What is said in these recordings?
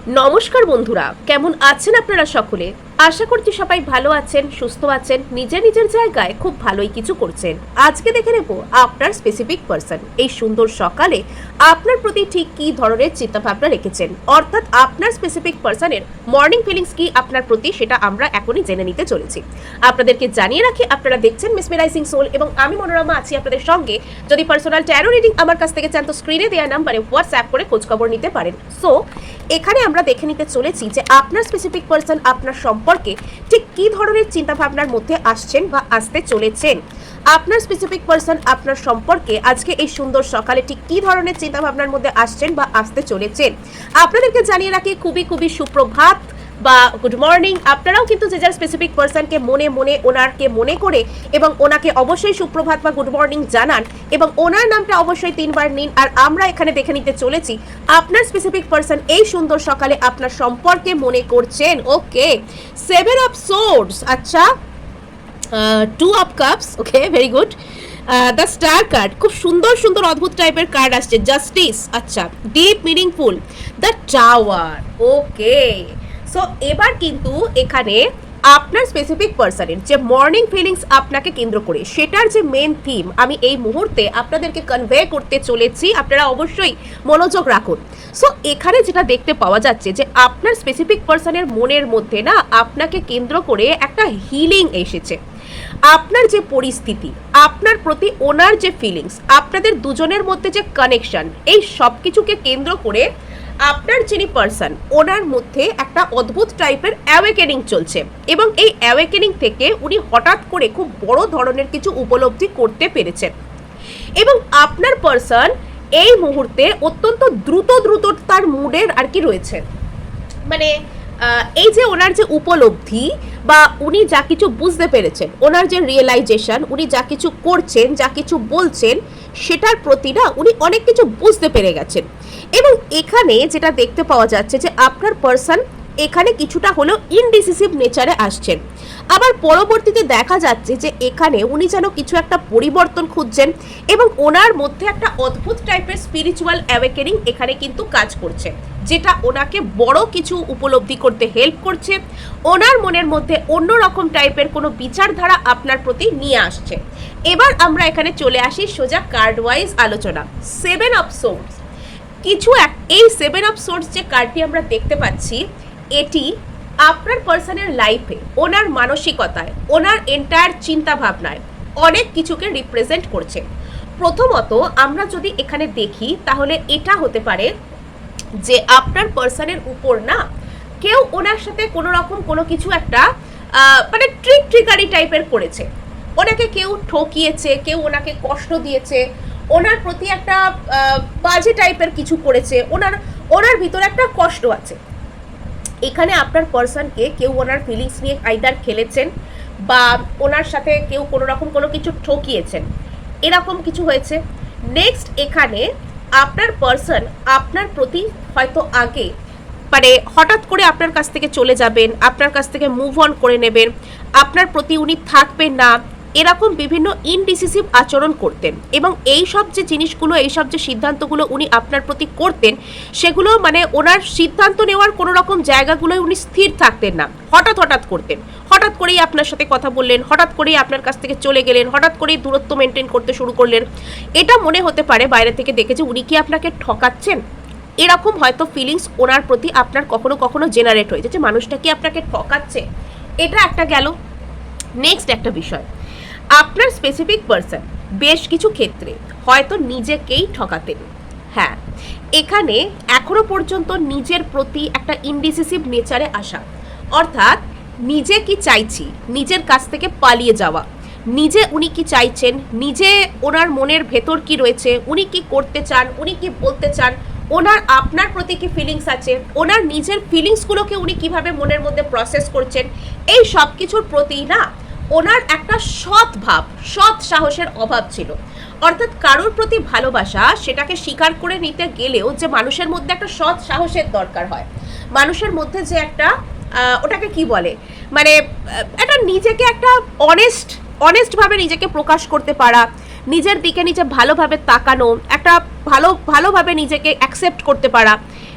নমস্কার বন্ধুরা, কেমন আছেন আপনারা সকলে? আশা করছি সবাই ভালো আছেন, সুস্থ আছেন, নিজের নিজের জায়গায় খুব ভালোই কিছু করছেন। আজকে দেখে নেব আপনার স্পেসিফিক পার্সন এই সুন্দর সকালে আপনার প্রতি ঠিক কী ধরনের চিন্তাভাবনা রেখেছেন, অর্থাৎ আপনার স্পেসিফিক পার্সনের মর্নিং ফিলিংস কি আপনার প্রতি, সেটা আমরা এখনই জেনে নিতে চলেছি। আপনাদেরকে জানিয়ে রাখি, আপনারা দেখছেন মেসমেরাইজিং সোল এবং আমি মনোরমা আছি আপনাদের সঙ্গে। যদি পার্সোনাল ট্যারো রিডিং আমার কাছ থেকে চান তো স্ক্রিনে দেওয়া নাম্বারে হোয়াটসঅ্যাপ করে খোঁজখবর নিতে পারেন। সো এখানে আমরা দেখে নিতে চলেছি যে আপনার স্পেসিফিক পার্সন আপনার সম্পর্কে ঠিক কী ধরনের চিন্তাভাবনার মধ্যে আসছেন বা আসতে চলেছেন। আপনার স্পেসিফিক পার্সন আপনার সম্পর্কে আজকে এই সুন্দর সকালে ঠিক কী ধরনের চিন্তাভাবনার মধ্যে আসছেন বা আসতে চলেছেন আপনাদেরকে জানিয়ে রাখি খুবই সুপ্রভাত বা গুড মর্নিং। আপনারাও কিন্তু যে যার স্পেসিফিক পার্সনকে মনে মনে ওনারকে মনে করে এবং ওনাকে অবশ্যই সুপ্রভাত বা গুড মর্নিং জানান এবং ওনার নামটা অবশ্যই 3 বার নিন। আর আমরা এখানে দেখে নিতে চলেছি আপনার স্পেসিফিক পার্সন এই সুন্দর সকালে আপনার সম্পর্কে মনে করছেন। ওকে, 7 অফ সোর্ডস, আচ্ছা 2 of cups, okay very good. The star card, খুব সুন্দর সুন্দর অদ্ভুত টাইপের কার্ড আসছে। জাস্টিস, আচ্ছা deep meaningful. The tower, okay. So এবার কিন্তু এখানে আপনার স্পেসিফিক পার্সনের যে মর্নিং ফিলিংস আপনাকে কেন্দ্র করে সেটার যে মেন থিম আমি এই মুহূর্তে আপনাদেরকে কনভে করতে চলেছি, আপনারা অবশ্যই মনোযোগ রাখুন। সো এখানে যেটা দেখতে পাওয়া যাচ্ছে যে আপনার স্পেসিফিক পার্সনের মনের মধ্যে না আপনাকে কেন্দ্র করে একটা হিলিং এসেছে। আপনার যে পরিস্থিতি, আপনার প্রতি ওনার যে ফিলিংস, আপনাদের দুজনের মধ্যে যে কানেকশন, এই সব কিছুকে কেন্দ্র করে আপনার যিনি পার্সন ওনার মধ্যে একটা অদ্ভুত টাইপের অ্যাওয়েকেনিং চলছে এবং এই অ্যাওয়েকেনিং থেকে উনি হঠাৎ করে খুব বড় ধরনের কিছু উপলব্ধি করতে পেরেছেন এবং আপনার পার্সন এই মুহূর্তে অত্যন্ত দ্রুত তার মুডের আর কি রয়েছে। মানে এই যে ওনার যে উপলব্ধি বা উনি যা কিছু বুঝতে পেরেছেন, ওনার যে রিয়েলাইজেশন, উনি যা কিছু করছেন, যা কিছু বলছেন, সেটার প্রতি না উনি অনেক কিছু বুঝতে পেরে গেছেন। এবং এখানে যেটা দেখতে পাওয়া যাচ্ছে যে আপনার পার্সন এখানে কিছুটা হলেও ইনডিসিসিভ নেচারে আসছেন। আবার পরবর্তীতে দেখা যাচ্ছে যে এখানে উনি যেন কিছু একটা পরিবর্তন খুঁজছেন এবং ওনার মধ্যে একটা অদ্ভুত টাইপের স্পিরিচুয়াল অ্যাওয়েকেনিং এখানে কিন্তু কাজ করছে, যেটা ওনাকে বড় কিছু উপলব্ধি করতে হেল্প করছে। ওনার মনের মধ্যে অন্যরকম টাইপের কোনো বিচারধারা আপনার প্রতি নিয়ে আসছে। এবার আমরা এখানে চলে আসি সোজা কার্ড ওয়াইজ আলোচনা। 7 অফ সোর্ডস, এই 7 অফ সোর্ডস যে কার্ডটি আমরা দেখতে পাচ্ছি, এটি আপনার পার্সনের লাইফে, ওনার মানসিকতায়, ওনার এন্টায়ার চিন্তা ভাবনায় অনেক কিছুকে রিপ্রেজেন্ট করছে। প্রথমত আমরা যদি এখানে দেখি তাহলে এটা হতে পারে যে আপনার পার্সনের উপর না কেউ ওনার সাথে কোনো রকম কোনো কিছু একটা মানে ট্রিকারি টাইপের করেছে, ওনাকে কেউ ঠকিয়েছে, কেউ ওনাকে কষ্ট দিয়েছে, ওনার প্রতি একটা বাজে টাইপের কিছু করেছে, ওনার ভিতরে একটা কষ্ট আছে। এখানে আপনার পার্সনকে কেউ ওনার ফিলিংস নিয়ে আইদার খেলেছেন বা ওনার সাথে কেউ কোনো রকম কোনো কিছু ঠকিয়েছেন, এরকম কিছু হয়েছে। নেক্সট এখানে আপনার পার্সন আপনার প্রতি হয়তো আগে মানে হঠাৎ করে আপনার কাছ থেকে চলে যাবেন, আপনার কাছ থেকে মুভ অন করে নেবেন, আপনার প্রতি উনি থাকবেন না, এরকম বিভিন্ন ইনডিসিসিভ আচরণ করতেন এবং এই সব যে জিনিসগুলো, এই সব যে সিদ্ধান্তগুলো উনি আপনার প্রতি করতেন, সেগুলো মানে ওনার সিদ্ধান্ত নেওয়ার কোনো রকম জায়গাগুলোয় উনি স্থির থাকতেন না, হঠাৎ করতেন। হঠাৎ করেই আপনার সাথে কথা বললেন, হঠাৎ করেই আপনার কাছ থেকে চলে গেলেন, হঠাৎ করেই দূরত্ব মেনটেন করতে শুরু করলেন। এটা মনে হতে পারে বাইরে থেকে দেখে যে উনি কি আপনাকে ঠকাচ্ছেন, এরকম হয়তো ফিলিংস ওনার প্রতি আপনার কখনো কখনো জেনারেট হয়েছে যে মানুষটা কি আপনাকে ঠকাচ্ছে। এটা একটা গেল। নেক্সট একটা বিষয়, আপনার স্পেসিফিক পার্সন বেশ কিছু ক্ষেত্রে হয়তো নিজেকেই ঠকাতেন। হ্যাঁ, এখানে এখনো পর্যন্ত নিজের প্রতি একটা ইনডিসিসিভ নেচারে আসা, অর্থাৎ নিজে কি চাইছি, নিজের কাছ থেকে পালিয়ে যাওয়া, নিজে উনি কি চাইছেন, নিজে ওনার মনের ভেতর কি রয়েছে, উনি কি করতে চান, উনি কি বলতে চান, ওনার আপনার প্রতি কি ফিলিংস আছে, ওনার নিজের ফিলিংসগুলোকে উনি কিভাবে মনের মধ্যে প্রসেস করছেন, এই সব কিছুর প্রতি না ওনার একটা সৎ ভাব, সৎ সাহসের অভাব ছিল। অর্থাৎ কারোর প্রতি ভালোবাসা সেটাকে স্বীকার করে নিতে গেলেও যে মানুষের মধ্যে একটা সৎ সাহসের দরকার হয়, মানুষের মধ্যে যে একটা ওটাকে কি বলে মানে একটা নিজেকে একটা অনেস্টভাবে নিজেকে প্রকাশ করতে পারা, নিজের দিকে নিজে ভালোভাবে তাকানো, একটা ভালোভাবে নিজেকে অ্যাকসেপ্ট করতে পারা,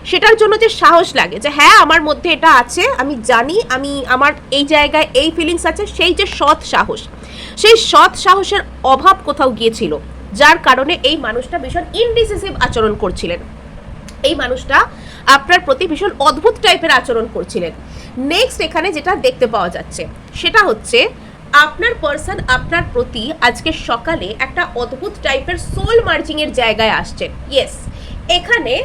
সেটার জন্য যে সাহস লাগে যে হ্যাঁ আমার মধ্যে এটা আছে, আমি জানি, আমি আমার এই জায়গায় এই ফিলিংস আছে, সেই যে সৎ সাহস, সেই সৎ সাহসের অভাব কোথাও গিয়েছিল, যার কারণে এই মানুষটা ভীষণ ইনডিসিসিভ আচরণ করছিলেন, এই মানুষটা আপনার প্রতি ভীষণ অদ্ভুত টাইপের আচরণ করছিলেন। নেক্সট এখানে যেটা দেখতে পাওয়া যাচ্ছে সেটা হচ্ছে আপনার পার্সন আপনার প্রতি আজকে সকালে একটা অদ্ভুত টাইপের সোল মার্জিং এর জায়গায় আসছেন। ইয়েস, এখানে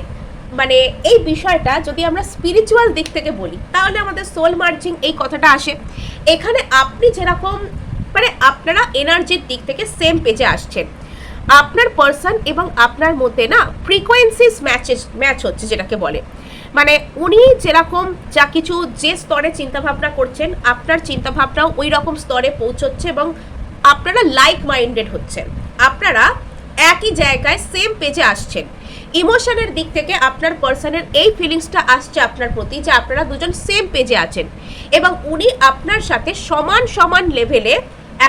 মানে এই বিষয়টা যদি আমরা স্পিরিচুয়াল দিক থেকে বলি তাহলে আমাদের সোল মার্জিং এই কথাটা আসে। এখানে আপনি যেরকম মানে আপনারা এনার্জির দিক থেকে সেম পেজে আসছেন, আপনার পার্সন এবং আপনার মধ্যে না ফ্রিকোয়েন্সিস ম্যাচ হচ্ছে, যেটাকে বলে মানে উনি যেরকম যা কিছু যে স্তরে চিন্তাভাবনা করছেন আপনার চিন্তাভাবনাও ওই রকম স্তরে পৌঁছচ্ছে এবং আপনারা লাইক মাইন্ডেড হচ্ছেন, আপনারা একই জায়গায় সেম পেজে আসছেন। ইমোশনের দিক থেকে আপনার পার্সনের এই ফিলিংসটা আসছে আপনার প্রতি যে আপনারা দুজন সেম পেজে আছেন এবং উনি আপনার সাথে সমান সমান লেভেলে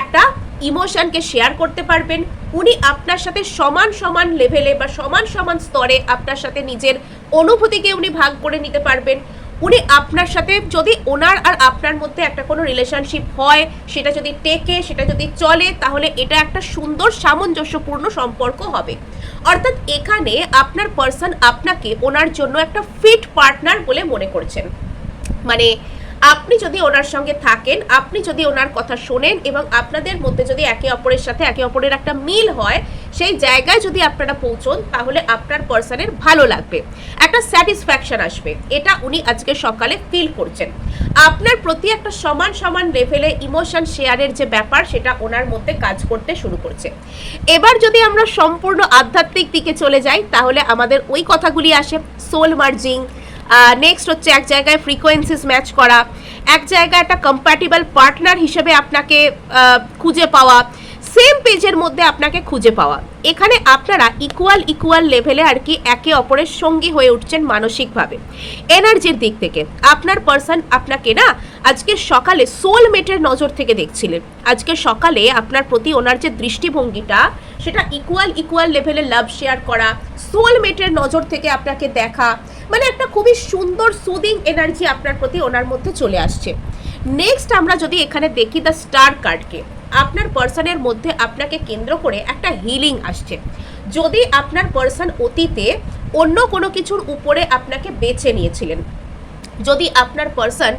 একটা ইমোশনকে শেয়ার করতে পারবেন, উনি আপনার সাথে সমান সমান লেভেলে বা সমান সমান স্তরে আপনার সাথে নিজের অনুভূতিকে উনি ভাগ করে নিতে পারবেন, উনি আপনার সাথে যদি ওনার আর আপনার মধ্যে একটা কোনো রিলেশনশিপ হয়, সেটা যদি টেকে, সেটা যদি চলে, তাহলে এটা একটা সুন্দর সামঞ্জস্যপূর্ণ সম্পর্ক হবে। অর্থাৎ এখানে আপনার পার্সন আপনাকে ওনার জন্য একটা ফিট পার্টনার বলে মনে করছেন। মানে আপনি যদি ওনার সঙ্গে থাকেন, আপনি যদি ওনার কথা শোনেন এবং আপনাদের মধ্যে যদি একে অপরের সাথে একে অপরের একটা মিল হয়, সেই জায়গায় যদি আপনারা পৌঁছন তাহলে আপনার পার্সনের ভালো লাগবে, একটা স্যাটিসফ্যাকশন আসবে, এটা উনি আজকে সকালে ফিল করছেন। আপনার প্রতি একটা সমান সমান লেভেলে ইমোশন শেয়ারের যে ব্যাপার সেটা ওনার মধ্যে কাজ করতে শুরু করছে। এবার যদি আমরা সম্পূর্ণ আধ্যাত্মিক দিকে চলে যাই তাহলে আমাদের ওই কথাগুলি আসে, সোল মার্জিং, নেক্সট হচ্ছে এক জায়গায় ফ্রিকোয়েন্সিস ম্যাচ করা, এক জায়গায় একটা কম্প্যাটিবল পার্টনার হিসেবে আপনাকে খুঁজে পাওয়া, সেম পেজের মধ্যে আপনাকে খুঁজে পাওয়া। এখানে আপনারা ইকুয়াল লেভেলে আর কি একে অপরের সঙ্গী হয়ে উঠছেন মানসিকভাবে। এনার্জির দিক থেকে আপনার পার্সন আপনাকে না আজকে সকালে সোলমেটের নজর থেকে দেখছিলেন, আজকে সকালে আপনার প্রতি ওনার যে দৃষ্টিভঙ্গিটা সেটা ইকুয়াল লেভেলে লাভ শেয়ার করা, সোলমেটের নজর থেকে আপনাকে দেখা, মানে একটা খুবই সুন্দর সুদিং এনার্জি আপনার প্রতি ওনার মধ্যে চলে আসছে। নেক্সট আমরা যদি এখানে দেখি দ্য স্টার কার্ডকে, আপনার পার্সনের মধ্যে আপনাকে কেন্দ্র করে একটা হিলিং আসছে। যদি আপনার পার্সন অতীতে অন্য কোনো কিছুর উপরে আপনাকে বেছে নিয়েছিলেন, যদি আপনার পার্সন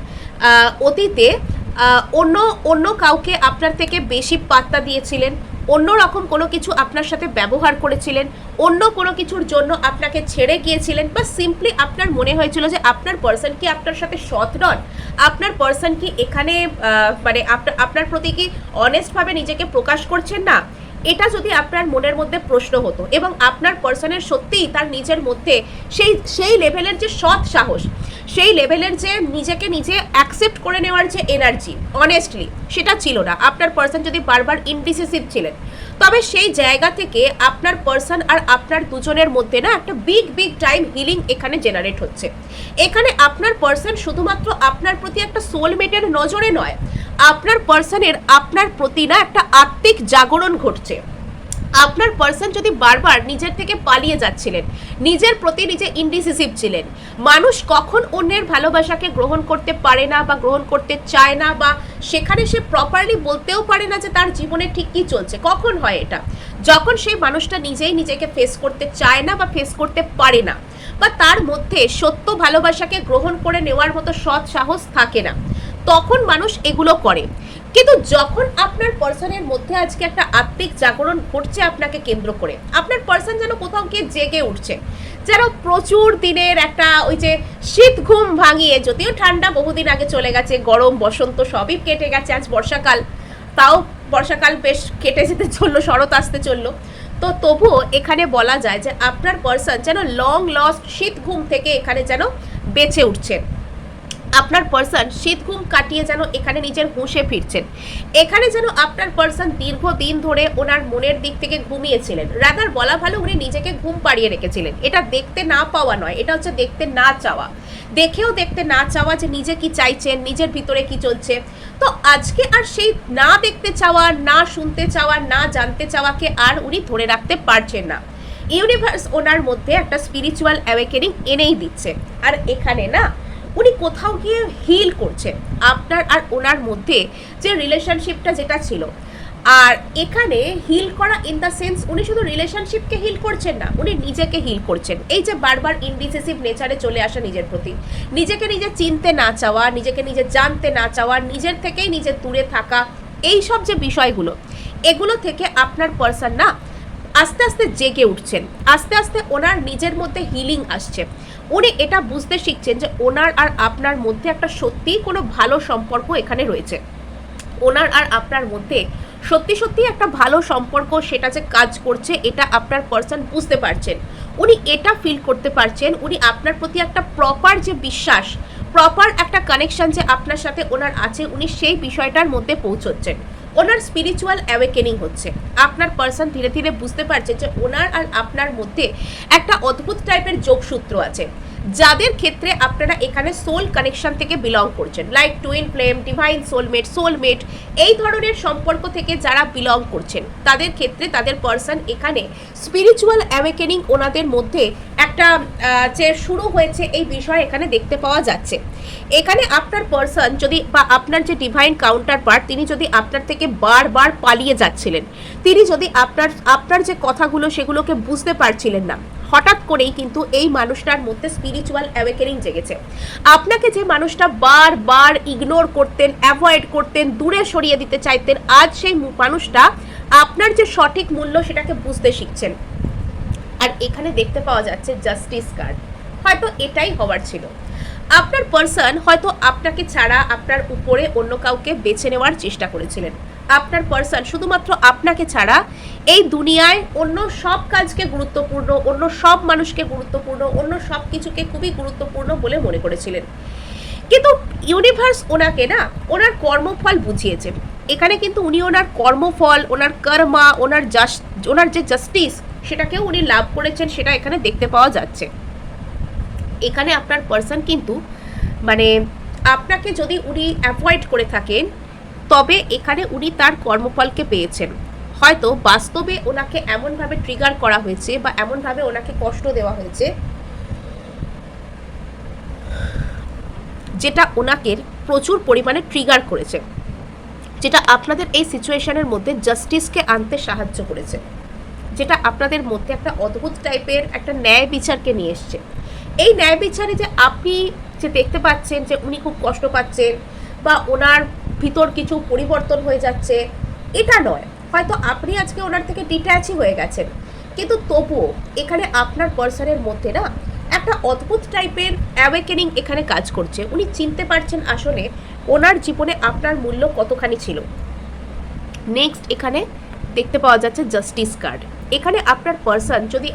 অতীতে অন্য কাউকে আপনার থেকে বেশি পাত্তা দিয়েছিলেন, অন্য রকম কোনো কিছু আপনার সাথে ব্যবহার করেছিলেন, অন্য কোনো কিছুর জন্য আপনাকে ছেড়ে গিয়েছিলেন, বা সিম্পলি আপনার মনে হয়েছিল যে আপনার পার্সন কি আপনার সাথে সৎ নন, আপনার পার্সন কি এখানে মানে আপনার প্রতি কি অনেস্টভাবে নিজেকে প্রকাশ করছেন না, এটা যদি আপনার মনের মধ্যে প্রশ্ন হতো এবং আপনার পার্সনের সত্যিই তার নিজের মধ্যে সেই লেভেলের যে সৎ সাহস, সেই লেভেলের যে নিজেকে নিজে অ্যাকসেপ্ট করে নেওয়ার যে এনার্জি অনেস্টলি সেটা ছিল না, আপনার পার্সন যদি বারবার ইনডিসিসিভ ছিলেন, তবে সেই জায়গা থেকে আপনার পার্সন আর আপনার দুজনের মধ্যে না একটা বিগ টাইম হিলিং এখানে জেনারেট হচ্ছে। এখানে আপনার পার্সন শুধুমাত্র আপনার প্রতি একটা সোলমেটের নজরে নয়, আপনার পার্সনের আপনার প্রতি না একটা আত্মিক জাগরণ ঘটছে। আপনার পার্সন যদি বারবার নিজের থেকে পালিয়ে যাচ্ছিলেন, নিজের প্রতি নিজে ইনডিসিসিভ ছিলেন, মানুষ কখন অন্যের ভালোবাসাকে গ্রহণ করতে পারে না বা গ্রহণ করতে চায় না, বা সেখানে সে প্রপারলি বলতেও পারে না যে তার জীবনে ঠিক কী চলছে, কখন হয় এটা? যখন সেই মানুষটা নিজেই নিজেকে ফেস করতে চায় না বা ফেস করতে পারে না, বা তার মধ্যে সত্য ভালোবাসাকে গ্রহণ করে নেওয়ার মতো সৎ সাহস থাকে না, তখন মানুষ এগুলো করে। কিন্তু যখন আপনার পার্সনের মধ্যে আজকে একটা আত্মিক জাগরণ ঘটছে আপনাকে কেন্দ্র করে, আপনার পার্সন যেন কোথাও গিয়ে জেগে উঠছে, যেন প্রচুর দিনের একটা ওই যে শীত ঘুম ভাঙিয়ে, যদিও ঠান্ডা বহুদিন আগে চলে গেছে, গরম বসন্ত সবই কেটে গেছে, আজ বর্ষাকাল, তাও বর্ষাকাল বেশ কেটে যেতে চললো, শরৎ আসতে চললো, তো তবুও এখানে বলা যায় যে আপনার পার্সন যেন লং লস্ট শীত ঘুম থেকে এখানে যেন বেঁচে উঠছেন। আপনার পার্সন শীত ঘুম কাটিয়ে যেন এখানে নিজের হুঁশে ফিরছেন। এখানে যেন আপনার পার্সন দীর্ঘদিন ধরে ওনার মনের দিক থেকে ঘুমিয়েছিলেন, রাদার বলা ভালো উনি নিজেকে ঘুম পাড়িয়ে রেখেছিলেন। এটা দেখতে না পাওয়া নয়, এটা হচ্ছে দেখতে না চাওয়া, দেখেও দেখতে না চাওয়া যে নিজে কি চাইছেন, নিজের ভিতরে কি চলছে। তো আজকে আর সেই না দেখতে চাওয়া, না শুনতে চাওয়া, না জানতে চাওয়াকে আর উনি ধরে রাখতে পারছেন না। ইউনিভার্স ওনার মধ্যে একটা স্পিরিচুয়াল অ্যাওয়েকেনিং এনেই দিচ্ছে। আর এখানে না উনি কোথাও গিয়ে হিল করছে আপনার আর ওনার মধ্যে যে রিলেশনশিপটা যেটা ছিল। আর এখানে হিল করা ইন দ্য সেন্স উনি শুধু রিলেশনশিপকে হিল করছেন না, উনি নিজেকে হিল করছেন। এই যে বারবার ইনডিসিসিভ নেচারে চলে আসা নিজের প্রতি, নিজেকে নিজে চিনতে না চাওয়া, নিজেকে নিজে জানতে না চাওয়া, নিজের থেকেই নিজের দূরে থাকা, এই সব যে বিষয়গুলো, এগুলো থেকে আপনার পার্সন না আস্তে আস্তে জেগে উঠছেন। আস্তে আস্তে ওনার নিজের মধ্যে হিলিং আসছে। উনি এটা বুঝতে শিখছেন যে ওনার আর আপনার মধ্যে একটা সত্যিই কোনো ভালো সম্পর্ক এখানে রয়েছে। ওনার আর আপনার মধ্যে সত্যি সত্যি একটা ভালো সম্পর্ক, সেটা যে কাজ করছে এটা আপনার পার্সন বুঝতে পারছেন। উনি এটা ফিল করতে পারছেন, উনি আপনার প্রতি একটা প্রপার যে বিশ্বাস, প্রপার একটা কানেকশন যে আপনার সাথে ওনার আছে, উনি সেই বিষয়টার মধ্যে পৌঁছচ্ছেন। ওনার স্পিরিচুয়াল অ্যাওয়েকেনিং হচ্ছে। আপনার পার্সন ধীরে ধীরে বুঝতে পারছে যে ওনার আর আপনার মধ্যে একটা অদ্ভুত টাইপের যোগসূত্র আছে, যাদের ক্ষেত্রে আপনারা এখানে সোল কানেকশন থেকে বিলং করছেন, like twin flame, divine soulmate, এই ধরনের সম্পর্ক থেকে যারা বিলং করছেন তাদের ক্ষেত্রে তাদের পার্সন এখানে স্পিরিচুয়াল অ্যাওয়েকেনিং ওনাদের মধ্যে একটা যে শুরু হয়েছে এই বিষয় এখানে দেখতে পাওয়া যাচ্ছে। এখানে আপনার পার্সন যদি বা আপনার যে ডিভাইন কাউন্টার পার্ট, তিনি যদি আপনার থেকে বারবার পালিয়ে যাচ্ছিলেন, তিনি যদি আপনার যে কথাগুলো সেগুলোকে বুঝতে পারছিলেন না, হঠাৎ করেই কিন্তু এই মানুষটার মধ্যে স্পিরিচুয়াল অ্যাওয়েকেনিং জেগেছে। আপনাকে যে মানুষটা বারবার ইগনোর করতেন, অ্যাভয়েড করতেন, দূরে সরিয়ে দিতে চাইতেন, আজ সেই মানুষটা আপনার যে সঠিক মূল্য সেটাকে বুঝতে শিখছেন। আর এখানে দেখতে পাওয়া যাচ্ছে জাস্টিস কার্ড। হয়তো এটাই হওয়ার ছিল। আপনার পার্সন হয়তো আপনাকে ছাড়া আপনার উপরে অন্য কাউকে বেছে নেওয়ার চেষ্টা করেছিলেন। আপনার পার্সন শুধুমাত্র আপনাকে ছাড়া এই দুনিয়ায় অন্য সব কাজকে গুরুত্বপূর্ণ, অন্য সব মানুষকে গুরুত্বপূর্ণ, অন্য সব কিছুকে খুবই গুরুত্বপূর্ণ বলে মনে করেছিলেন। কিন্তু ইউনিভার্স ওনাকে না ওনার কর্মফল বুঝিয়েছে। এখানে কিন্তু উনি ওনার কর্মফল, ওনার কর্মা, ওনার যে জাস্টিস সেটাকেও উনি লাভ করেছেন, সেটা এখানে দেখতে পাওয়া যাচ্ছে। এখানে আপনার পার্সন কিন্তু মানে আপনাকে যদি উনি অ্যাভয়েড করে থাকেন, তবে এখানে উনি তার কর্মফলকে পেয়েছেন। হয়তো বাস্তবে ওনাকে এমনভাবে ট্রিগার করা হয়েছে বা এমনভাবে ওনাকে কষ্ট দেওয়া হয়েছে যেটা ওনাকে প্রচুর পরিমাণে ট্রিগার করেছে, যেটা আপনাদের এই সিচুয়েশনের মধ্যে জাস্টিসকে আনতে সাহায্য করেছে, যেটা আপনাদের মধ্যে একটা অদ্ভুত টাইপের একটা ন্যায় বিচারকে নিয়ে এসছে। এই ন্যায় বিচারে যে আপনি যে দেখতে পাচ্ছেন যে উনি খুব কষ্ট পাচ্ছেন বা ওনার ভিতর কিছু পরিবর্তন হয়ে যাচ্ছে, এটা নয়। হয়তো আপনি আজকে ওনার থেকে ডিট্যাচই হয়ে গেছেন, কিন্তু তবুও এখানে আপনার পার্সনের মধ্যে না একটা অদ্ভুত টাইপের অ্যাওয়েকেনিং এখানে কাজ করছে। উনি চিনতে পারছেন আসলে ওনার জীবনে আপনার মূল্য কতখানি ছিল। নেক্সট এখানে দেখতে পাওয়া যাচ্ছে জাস্টিস কার্ড। এখানে আপনার পার্সন যদি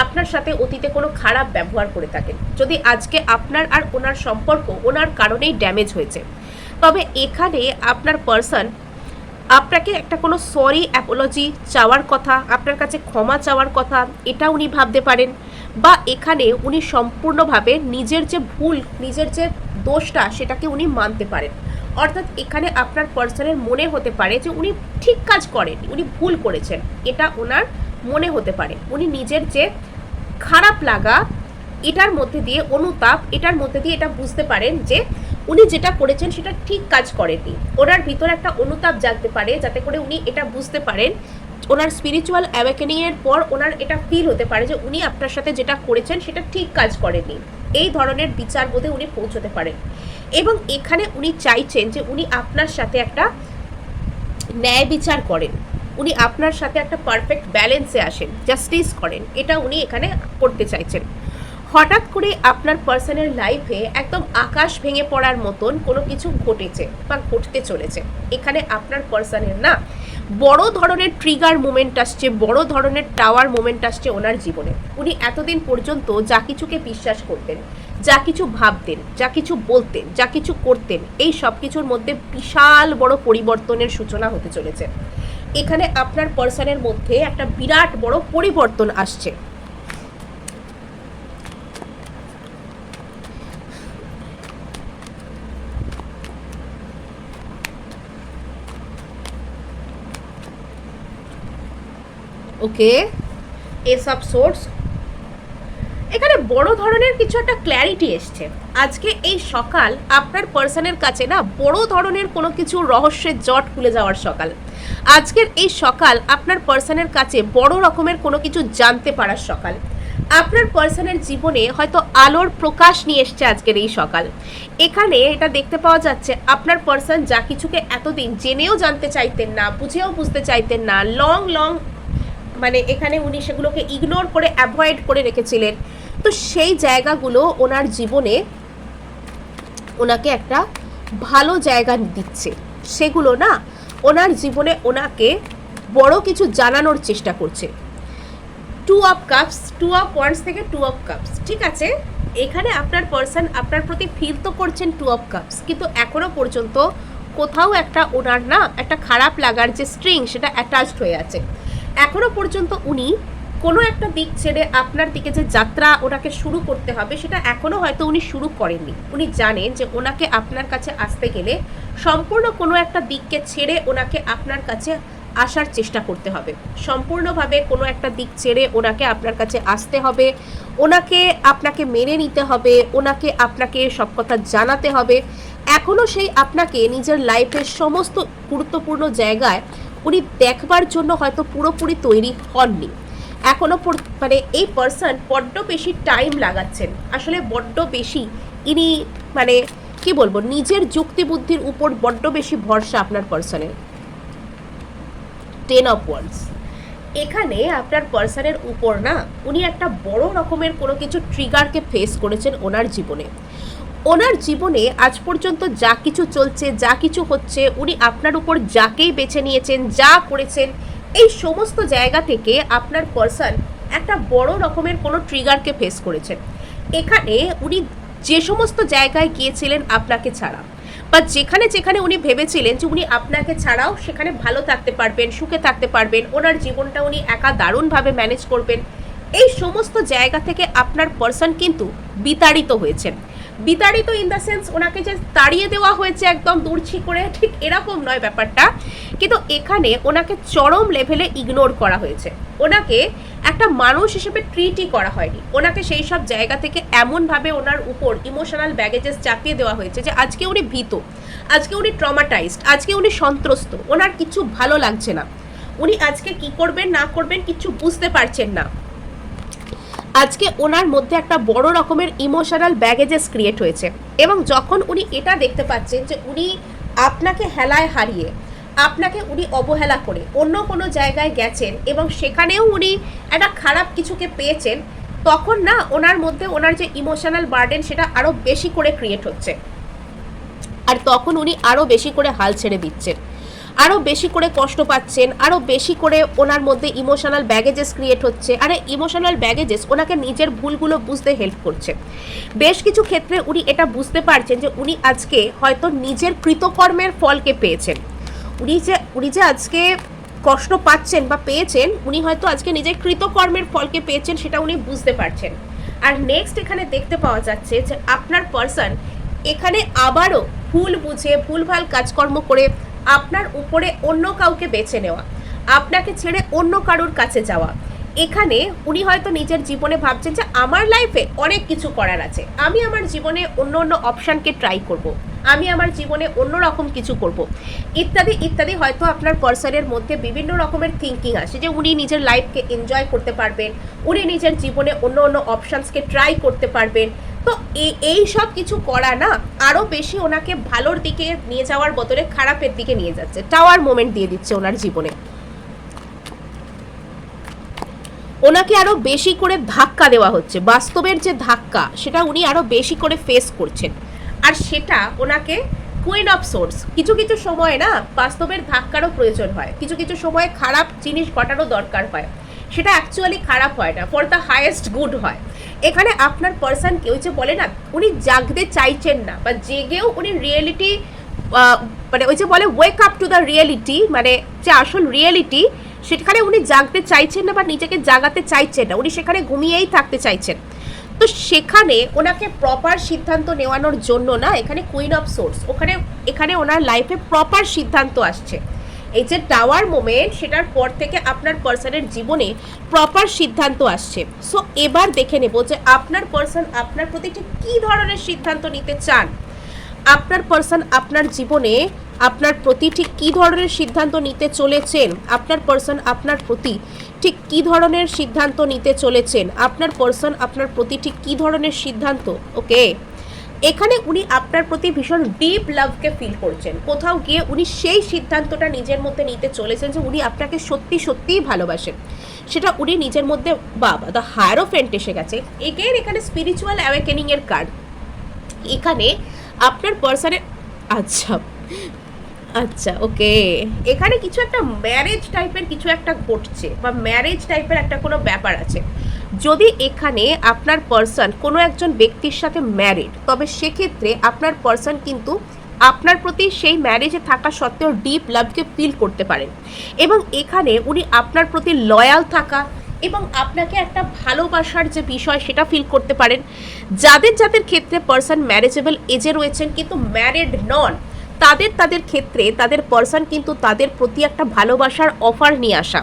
আপনার সাথে অতীতে কোনো খারাপ ব্যবহার করে থাকেন, যদি আজকে আপনার আর ওনার সম্পর্ক ওনার কারণেই ড্যামেজ হয়েছে, তবে এখানে আপনার পার্সন আপনাকে একটা কোনো সরি অ্যাপোলজি চাওয়ার কথা, আপনার কাছে ক্ষমা চাওয়ার কথা, এটা উনি ভাবতে পারেন। বা এখানে উনি সম্পূর্ণভাবে নিজের যে ভুল, নিজের যে দোষটা সেটাকে উনি মানতে পারেন। অর্থাৎ এখানে আপনার পার্সনের মনে হতে পারে যে উনি ঠিক কাজ করেন, উনি ভুল করেছেন, এটা ওনার মনে হতে পারে। উনি নিজের যে খারাপ লাগা এটার মধ্যে দিয়ে, অনুতাপ এটার মধ্যে দিয়ে এটা বুঝতে পারেন যে উনি যেটা করেছেন সেটা ঠিক কাজ করেনি। ওনার ভিতরে একটা অনুতাপ জাগতে পারে, যাতে করে উনি এটা বুঝতে পারেন, ওনার স্পিরিচুয়াল অ্যাওয়েকেনিংয়ের পর ওনার এটা ফিল হতে পারে যে উনি আপনার সাথে যেটা করেছেন সেটা ঠিক কাজ করেনি। এই ধরনের বিচার বোধে উনি পৌঁছতে পারেন। এবং এখানে উনি চাইছেন যে উনি আপনার সাথে একটা ন্যায় বিচার করেন, উনি আপনার সাথে একটা পারফেক্ট ব্যালেন্সে আসেন, জাস্টিস করেন, এটা উনি এখানে করতে চাইছেন। হঠাৎ করে আপনার পার্সনের লাইফে একদম আকাশ ভেঙে পড়ার মতন কোনো কিছু ঘটেছে বা ঘটতে চলেছে। এখানে আপনার পার্সনের না বড় ধরনের ট্রিগার মোমেন্ট আসছে, বড় ধরনের টাওয়ার মোমেন্ট আসছে ওনার জীবনে। উনি এতদিন পর্যন্ত যা কিছুকে বিশ্বাস করতেন, যা কিছু ভাবতেন, যা কিছু বলতেন, যা কিছু করতেন, এই সব কিছুর মধ্যে বিশাল বড় পরিবর্তনের সূচনা হতে চলেছে। এখানে আপনার পার্সনের মধ্যে একটা বিরাট বড় পরিবর্তন আসছে। ওকে, এস অফ সোর্স। এখানে বড় ধরনের কিছু একটা ক্ল্যারিটি এসছে আজকে এই সকাল। আপনার পার্সনের কাছে না বড় ধরনের কোনো কিছু রহস্যের জট খুলে যাওয়ার সকাল। আজকের এই সকাল আপনার পার্সনের কাছে বড় রকমের কোনো কিছু জানতে পারার সকাল। আপনার পার্সনের জীবনে হয়তো আলোর প্রকাশ নিয়ে এসছে আজকের এই সকাল। এখানে এটা দেখতে পাওয়া যাচ্ছে আপনার পার্সন যা কিছুকে এতদিন জেনেও জানতে চাইতেন না, বুঝেও বুঝতে চাইতেন না, লং মানে এখানে উনি সেগুলোকে ইগনোর করে অ্যাভয়েড করে রেখেছিলেন। তো সেই জায়গাগুলো ওনার জীবনে ওনাকে একটা ভালো জায়গা দিচ্ছে। সেগুলো না ওনার জীবনে ওনাকে বড় কিছু জানানোর চেষ্টা করছে। 2 অফ কাপস, 2 অফ ওয়ান্ডস থেকে 2 অফ কাপস, ঠিক আছে। এখানে আপনার পার্সন আপনার প্রতি ফিল তো করছেন 2 অফ কাপস, কিন্তু এখনো পর্যন্ত কোথাও একটা ওনার না একটা খারাপ লাগার যে স্ট্রিং সেটা অ্যাটাচড হয়ে আছে। এখনো পর্যন্ত উনি কোনো একটা দিক ছেড়ে আপনার দিকে যে যাত্রা ওনাকে শুরু করতে হবে সেটা এখনও হয়তো উনি শুরু করেননি। উনি জানেন যে ওনাকে আপনার কাছে আসতে গেলে সম্পূর্ণ কোনো একটা দিককে ছেড়ে ওনাকে আপনার কাছে আসার চেষ্টা করতে হবে। সম্পূর্ণভাবে কোনো একটা দিক ছেড়ে ওনাকে আপনার কাছে আসতে হবে, ওনাকে আপনাকে মেনে নিতে হবে, ওনাকে আপনাকে সব কথা জানাতে হবে। এখনও সেই আপনাকে নিজের লাইফের সমস্ত গুরুত্বপূর্ণ জায়গায় উনি দেখবার জন্য হয়তো পুরোপুরি তৈরি হননি এখনো। মানে এই পার্সন বড্ড বেশি টাইম লাগাচ্ছেন, আসলে বড্ড বেশি ইনি মানে কি বলবো নিজের যুক্তি বুদ্ধির উপর বড্ড বেশি ভরসা আপনার পার্সনের। 10 অফ ওয়ান্ডস, এখানে আপনার পার্সনের উপর না উনি একটা বড় রকমের কোনো কিছু ট্রিগারকে ফেস করেছেন ওনার জীবনে। ওনার জীবনে আজ পর্যন্ত যা কিছু চলছে, যা কিছু হচ্ছে, উনি আপনার উপর যাকেই বেছে নিয়েছেন, যা করেছেন, এই সমস্ত জায়গা থেকে আপনার পার্সন একটা বড় রকমের কোনো ট্রিগারকে ফেস করেছেন। এখানে উনি যে সমস্ত জায়গায় গিয়েছিলেন আপনাকে ছাড়া, বা যেখানে যেখানে উনি ভেবেছিলেন যে উনি আপনাকে ছাড়াও সেখানে ভালো থাকতে পারবেন, সুখে থাকতে পারবেন, ওনার জীবনটা উনি একা দারুণভাবে ম্যানেজ করবেন, এই সমস্ত জায়গা থেকে আপনার পার্সন কিন্তু বিতাড়িত হয়েছেন। বিতাড়িত ইন দ্য সেন্স ওনাকে যে তাড়িয়ে দেওয়া হয়েছে একদম দূরছি করে, ঠিক এরকম নয় ব্যাপারটা, কিন্তু এখানে ওনাকে চরম লেভেলে ইগনোর করা হয়েছে। ওনাকে একটা মানুষ হিসেবে ট্রিটই করা হয়নি। ওনাকে সেই সব জায়গা থেকে এমনভাবে ওনার উপর ইমোশনাল ব্যাগেজেস চাপিয়ে দেওয়া হয়েছে যে আজকে উনি ভীত, আজকে উনি ট্রমাটাইজড, আজকে উনি সন্ত্রস্ত, ওনার কিছু ভালো লাগছে না, উনি আজকে কি করবেন না করবেন কিছু বুঝতে পারছেন না। আজকে ওনার মধ্যে একটা বড় রকমের ইমোশনাল ব্যাগেজেস ক্রিয়েট হয়েছে, এবং যখন উনি এটা দেখতে পাচ্ছেন যে উনি আপনাকে হেলায় হারিয়ে, আপনাকে উনি অবহেলা করে অন্য কোনো জায়গায় গেছেন এবং সেখানেও উনি একটা খারাপ কিছুকে পেয়েছেন, তখন না ওনার মধ্যে ওনার যে ইমোশনাল বার্ডেন সেটা আরও বেশি করে ক্রিয়েট হচ্ছে। আর তখন উনি আরও বেশি করে হাল ছেড়ে দিচ্ছেন, আরও বেশি করে কষ্ট পাচ্ছেন, আরও বেশি করে ওনার মধ্যে ইমোশনাল ব্যাগেজেস ক্রিয়েট হচ্ছে। আর ইমোশনাল ব্যাগেজেস ওনাকে নিজের ভুলগুলো বুঝতে হেল্প করছে। বেশ কিছু ক্ষেত্রে উনি এটা বুঝতে পারছেন যে উনি আজকে হয়তো নিজের কৃতকর্মের ফলকে পেয়েছেন। উনি যে আজকে কষ্ট পাচ্ছেন বা পেয়েছেন, উনি হয়তো আজকে নিজের কৃতকর্মের ফলকে পেয়েছেন, সেটা উনি বুঝতে পারছেন। আর নেক্সট এখানে দেখতে পাওয়া যাচ্ছে যে আপনার পার্সন এখানে আবারও ভুল বুঝে ভুলভাল কাজকর্ম করে আপনার উপরে অন্য কাউকে বেছে নেওয়া, আপনাকে ছেড়ে অন্য কারোর কাছে যাওয়া। এখানে উনি হয়তো নিজের জীবনে ভাবছেন যে আমার লাইফে অনেক কিছু করার আছে, আমি আমার জীবনে অন্য অন্য অপশানকে ট্রাই করব, আমি আমার জীবনে অন্য রকম কিছু করব, ইত্যাদি ইত্যাদি। হয়তো আপনার পার্সনের মধ্যে বিভিন্ন রকমের থিঙ্কিং আসে যে উনি নিজের লাইফকে এনজয় করতে পারবেন, উনি নিজের জীবনে অন্য অন্য অপশানসকে ট্রাই করতে পারবেন। তো এই সব কিছু করা না আরও বেশি ওনাকে ভালোর দিকে নিয়ে যাওয়ার বদলে খারাপের দিকে নিয়ে যাচ্ছে, টাওয়ার মোমেন্ট দিয়ে দিচ্ছে ওনার জীবনে। ওনাকে আরও বেশি করে ধাক্কা দেওয়া হচ্ছে, বাস্তবের যে ধাক্কা সেটা উনি আরও বেশি করে ফেস করছেন। আর সেটা ওনাকে কুইন অফ সোর্স, কিছু কিছু সময় না বাস্তবের ধাক্কারও প্রয়োজন হয়, কিছু কিছু সময় খারাপ জিনিস ঘটানো দরকার হয়, সেটা অ্যাকচুয়ালি খারাপ হয় না, ফর দ্য হাইয়েস্ট গুড হয়। এখানে আপনার পার্সন কেউ যে বলে না উনি জাগতে চাইছেন না, বা জেগেও উনি রিয়েলিটি মানে ওই যে বলে wake up to the reality, মানে যে আসল রিয়েলিটি সেখানে উনি জাগতে চাইছেন না বা নিজেকে জাগাতে চাইছেন না, উনি সেখানে ঘুমিয়েই থাকতে চাইছেন। তো সেখানে ওনাকে প্রপার সিদ্ধান্ত নেওয়ানোর জন্য না এখানে কুইন অফ সোর্স, এখানে ওনার লাইফে প্রপার সিদ্ধান্ত আসছে। এই যে টাওয়ার মোমেন্ট, সেটার পর থেকে আপনার পার্সনের জীবনে প্রপার সিদ্ধান্ত আসছে। সো এবার দেখে নেব যে আপনার পার্সন আপনার প্রতি ঠিক কী ধরনের সিদ্ধান্ত নিতে চান। আপনার পার্সন আপনার জীবনে আপনার প্রতি ঠিক কী ধরনের সিদ্ধান্ত নিতে চলেছেন। আপনার পার্সন আপনার প্রতি ঠিক কী ধরনের সিদ্ধান্ত নিতে চলেছেন। আপনার পার্সন আপনার প্রতি ঠিক কী ধরনের সিদ্ধান্ত। ওকে, এখানে উনি আপনার প্রতি ভীষণ ডিপ লাভকে ফিল করছেন। কোথাও গিয়ে উনি সেই সিদ্ধান্তটা নিজের মধ্যে নিতে চলেছেন যে উনি আপনাকে সত্যি সত্যিই ভালোবাসেন। সেটা উনি নিজের মধ্যে, বাবা দ্য হায়ারোফেন্ট এসে গেছে এগেইন। এখানে স্পিরিচুয়াল অ্যাওয়েকেনিং এর কার্ড। এখানে আপনার পার্সনের আচ্ছা আচ্ছা ওকে, এখানে কিছু একটা ম্যারেজ টাইপের কিছু একটা ঘটছে বা ম্যারেজ টাইপের একটা কোনো ব্যাপার আছে। যদি এখানে আপনার পার্সন কোনো একজন ব্যক্তির সাথে ম্যারিড, তবে সেক্ষেত্রে আপনার পার্সন কিন্তু আপনার প্রতি সেই ম্যারেজে থাকা সত্ত্বেও ডিপ লাভকে ফিল করতে পারেন, এবং এখানে উনি আপনার প্রতি লয়াল থাকা এবং আপনাকে একটা ভালোবাসার যে বিষয় সেটা ফিল করতে পারেন। যাদের যাদের ক্ষেত্রে পার্সন ম্যারেজেবল এজে রয়েছেন কিন্তু ম্যারিড নন, তাদের ক্ষেত্রে তাদের পার্সন কিন্তু তাদের প্রতি একটা ভালোবাসার অফার নিয়ে আসা,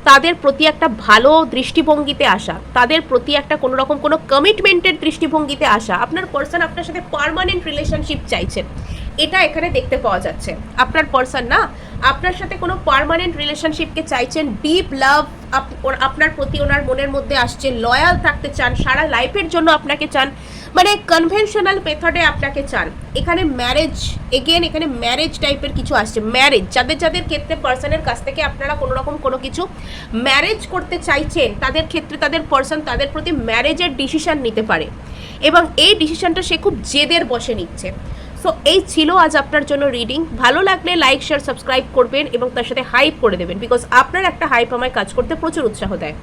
তাদের প্রতি একটা ভালো দৃষ্টিভঙ্গিতে আসা, তাদের প্রতি একটা কোনো রকম কোনো কমিটমেন্টের দৃষ্টিভঙ্গিতে আসা। আপনার পার্সন আপনার সাথে পার্মানেন্ট রিলেশনশিপ চাইছেন, এটা এখানে দেখতে পাওয়া যাচ্ছে। আপনার পার্সন না আপনার সাথে কোনো পার্মানেন্ট রিলেশনশিপকে চাইছেন, ডিপ লাভ আপনার প্রতি ওনার মনের মধ্যে আসছে, লয়াল থাকতে চান, সারা লাইফের জন্য আপনাকে চান, মানে কনভেনশনাল মেথডে আপনাকে চান। এখানে ম্যারেজ, এগেন এখানে ম্যারেজ টাইপের কিছু আসছে। ম্যারেজ, যাদের যাদের ক্ষেত্রে পার্সনের কাছ থেকে আপনারা কোনো রকম কোনো কিছু ম্যারেজ করতে চাইছেন, তাদের ক্ষেত্রে তাদের পার্সন তাদের প্রতি ম্যারেজের ডিসিশন নিতে পারে, এবং এই ডিসিশনটা সে খুব জেদের বসে নিচ্ছে। সো এই ছিল আজ আপনার জন্য রিডিং। ভালো লাগলে লাইক শেয়ার সাবস্ক্রাইব করবেন এবং তার সাথে হাইপ করে দেবেন, বিকজ আপনার একটা হাইপ আমায় কাজ করতে প্রচুর উৎসাহ দেয়।